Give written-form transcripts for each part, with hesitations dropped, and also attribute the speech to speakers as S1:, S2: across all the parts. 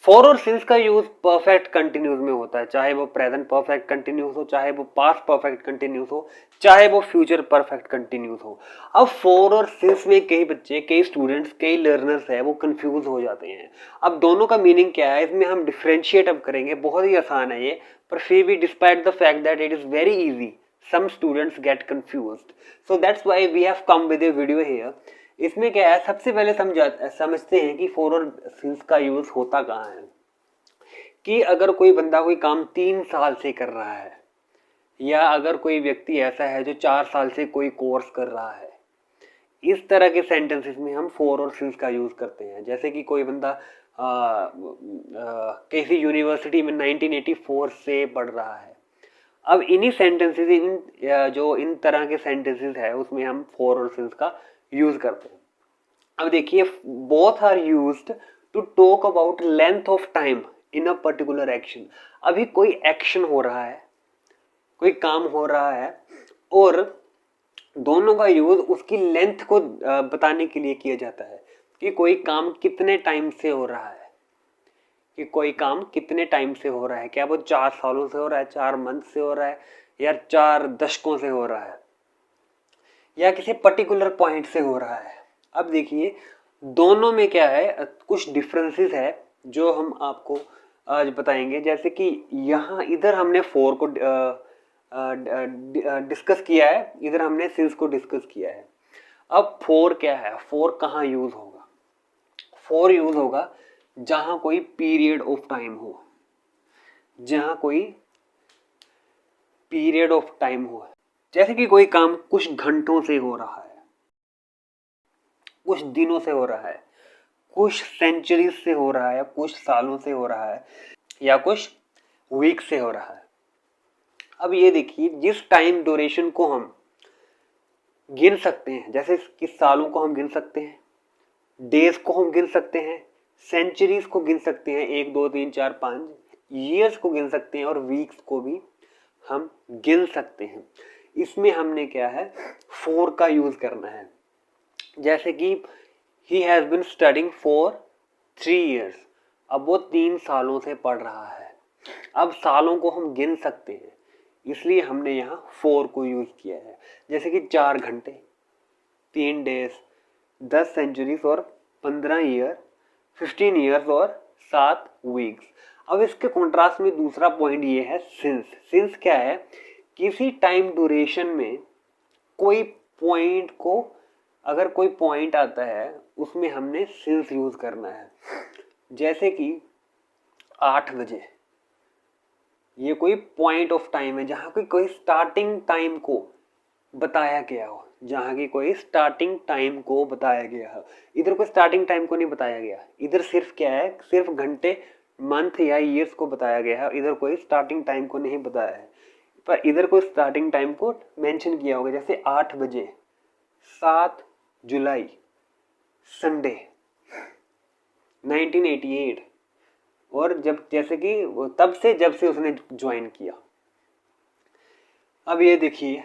S1: For और since का use perfect continuous में होता है, चाहे वो प्रेजेंट परफेक्ट कंटिन्यूस हो, चाहे वो पास्ट परफेक्ट कंटिन्यूस हो, चाहे वो फ्यूचर परफेक्ट कंटिन्यूस हो। अब फॉर और सिंस में कई बच्चे, कई स्टूडेंट्स, कई लर्नर्स है वो कंफ्यूज हो जाते हैं। अब दोनों का मीनिंग क्या है, इसमें हम डिफरेंशिएट अब करेंगे। बहुत ही आसान है ये, पर फिर भी despite the fact that it is very easy, some students get confused, so that's why we have come with a video here। इसमें क्या है, सबसे पहले समझते हैं कि फॉर और सिंस का यूज होता कहाँ है। कि अगर कोई बंदा कोई काम 3 साल से कर रहा है, या अगर कोई व्यक्ति ऐसा है जो 4 साल से कोई कोर्स कर रहा है, इस तरह के सेंटेंसेस में हम फॉर और सिंस का यूज करते हैं। जैसे कि कोई बंदा किसी यूनिवर्सिटी में 1984 से पढ़ रहा है, अब इन्हीं सेंटेंसेस, जो इन तरह के सेंटेंसेस है उसमें हम फॉर और सिंस का यूज करते हैं। अब देखिए, both are used to talk about length of time in a particular action. अभी कोई एक्शन हो रहा है, कोई काम हो रहा है, और दोनों का यूज उसकी लेंथ को बताने के लिए किया जाता है कि कोई काम कितने टाइम से हो रहा है, कि कोई काम कितने टाइम से हो रहा है। क्या वो 4 सालों से हो रहा है, 4 मंथ से हो रहा है, या 4 दशकों से हो रहा है, या किसी पर्टिकुलर पॉइंट से हो रहा है। अब देखिए, दोनों में क्या है, कुछ डिफरेंसेस है जो हम आपको आज बताएंगे। जैसे कि यहाँ इधर हमने फोर को डिस्कस किया है, इधर हमने सिंस को डिस्कस किया है। अब फोर क्या है, फोर कहाँ यूज होगा? फोर यूज होगा जहां कोई पीरियड ऑफ टाइम हो, जहां कोई पीरियड ऑफ टाइम हो। जैसे कि कोई काम कुछ घंटों से हो रहा है, कुछ दिनों से हो रहा है, कुछ सेंचुरीज से हो रहा है, कुछ सालों से हो रहा है, या कुछ वीक से हो रहा है। अब ये देखिए, जिस टाइम ड्यूरेशन को हम गिन सकते हैं, जैसे कि सालों को हम गिन सकते हैं, डेज को हम गिन सकते हैं, सेंचुरीज को गिन सकते हैं, 1 2 3 4 5, ईयर्स को गिन सकते हैं, और वीक्स को भी हम गिन सकते हैं। इसमें हमने क्या है, फोर का यूज करना है। जैसे कि he has been studying for 3 years, अब वो 3 सालों से पढ़ रहा है। अब सालों को हम गिन सकते हैं, इसलिए हमने यहाँ फोर को यूज किया है। जैसे कि 4 घंटे, 3 डेज, 10 सेंचुरीज और 15 ईयर, 15 ईयर्स और 7 वीक्स। अब इसके कॉन्ट्रास्ट में दूसरा पॉइंट ये है सिंस। सिंस क्या है, किसी टाइम ड्यूरेशन में कोई पॉइंट को, अगर कोई पॉइंट आता है उसमें हमने सिंस यूज करना है। जैसे कि 8 बजे, ये कोई पॉइंट ऑफ टाइम है जहां कोई स्टार्टिंग टाइम को बताया गया हो, जहां की कोई स्टार्टिंग टाइम को बताया गया हो। इधर कोई स्टार्टिंग टाइम को नहीं बताया गया, इधर सिर्फ क्या है, सिर्फ घंटे, मंथ या ईयर्स को बताया गया है। इधर कोई स्टार्टिंग टाइम को नहीं बताया है, पर इधर कोई स्टार्टिंग टाइम को मेंशन किया होगा। जैसे 8 बजे, 7 जुलाई, संडे, 1988, और जब, जैसे कि तब से, जब से उसने ज्वाइन किया। अब ये देखिए,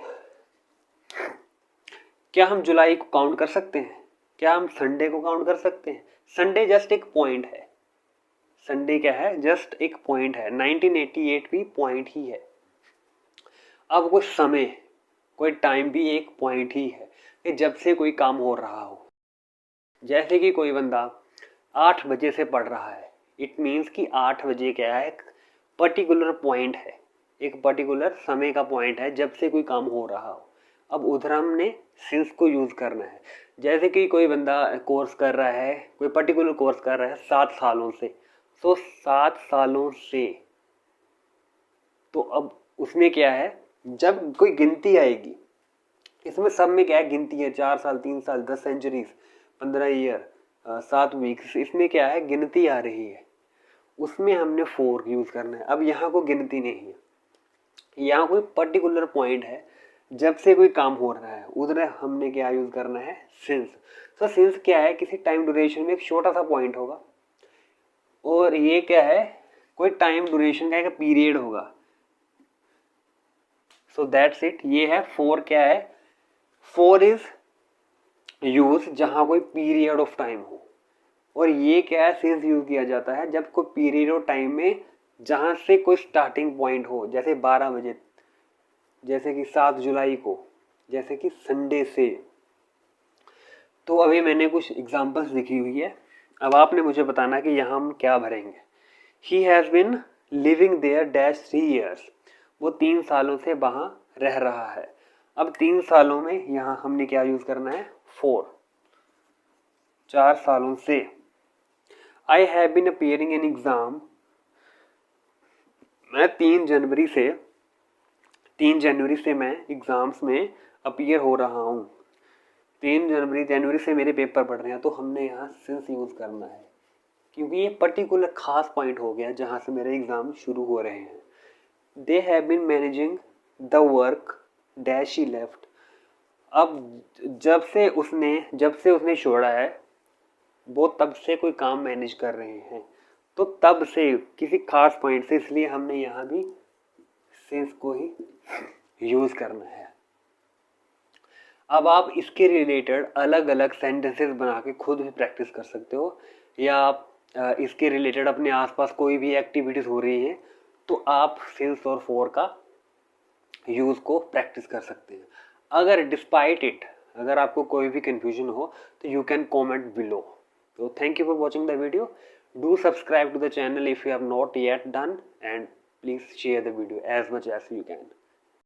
S1: क्या हम जुलाई को काउंट कर सकते हैं? क्या हम संडे को काउंट कर सकते हैं? संडे जस्ट एक पॉइंट है। संडे क्या है, जस्ट एक पॉइंट है। 1988 भी पॉइंट ही है। अब कोई समय, कोई टाइम भी एक पॉइंट ही है कि जब से कोई काम हो रहा हो। जैसे कि कोई बंदा 8 बजे से पढ़ रहा है, इट मीन्स कि 8 बजे क्या है, एक पर्टिकुलर पॉइंट है, एक पर्टिकुलर समय का पॉइंट है जब से कोई काम हो रहा हो। अब उधर हमने सिंस को यूज करना है। जैसे कि कोई बंदा कोर्स कर रहा है, कोई पर्टिकुलर कोर्स कर रहा है 7 सालों से, तो 7 सालों से, तो अब उसमें क्या है, जब कोई गिनती आएगी, इसमें सब में क्या है, गिनती है, 4 साल, 3 साल, 10 सेंचुरीज, 15 ईयर, 7 वीक्स, इसमें क्या है, गिनती आ रही है, उसमें हमने फोर यूज करना है। अब यहाँ को गिनती नहीं है, यहाँ कोई पर्टिकुलर पॉइंट है जब से कोई काम हो रहा है, उधर हमने क्या यूज करना है, सिंस। तो सिंस क्या है, किसी टाइम ड्यूरेशन में एक छोटा सा पॉइंट होगा, और ये क्या है, कोई टाइम ड्यूरेशन का एक पीरियड होगा। सो दैट्स इट, ये है फोर। क्या है, फोर इज यूज जहां कोई पीरियड ऑफ टाइम हो, और ये क्या है, सिंस यूज किया जाता है जब कोई पीरियड ऑफ टाइम में जहाँ से कोई स्टार्टिंग पॉइंट हो, जैसे 12 बजे, जैसे कि 7 जुलाई को, जैसे कि संडे से। तो अभी मैंने कुछ एग्जांपल्स लिखी हुई है, अब आपने मुझे बताना कि यहाँ हम क्या भरेंगे। He has been living there dash 3 years, वो 3 सालों से वहाँ रह रहा है। अब 3 सालों में यहाँ हमने क्या यूज़ करना है, 4, 4 सालों से। I have been appearing in exam, मैं 3 जनवरी से मैं एग्ज़ाम्स में अपीयर हो रहा हूँ। 3 जनवरी से मेरे पेपर पढ़ रहे हैं, तो हमने यहाँ सिंस यूज़ करना है क्योंकि ये पर्टिकुलर खास पॉइंट हो गया जहाँ से मेरे एग्ज़ाम शुरू हो रहे हैं। They have been managing the work dash he left, अब जब से उसने छोड़ा है वो तब से कोई काम मैनेज कर रहे हैं, तो तब से किसी खास पॉइंट से, इसलिए हमने यहाँ भी सिंस को ही यूज़ करना है। अब आप इसके रिलेटेड अलग अलग सेंटेंसेस बना के खुद भी प्रैक्टिस कर सकते हो, या आप इसके रिलेटेड अपने आसपास कोई भी एक्टिविटीज़ हो रही है तो आप सिंस और फॉर का यूज़ को प्रैक्टिस कर सकते हैं। अगर डिस्पाइट इट, अगर आपको कोई भी कन्फ्यूजन हो तो you can comment below. So thank you for watching the video. Do subscribe to the channel if you have not yet done, and please share the video as much as you can.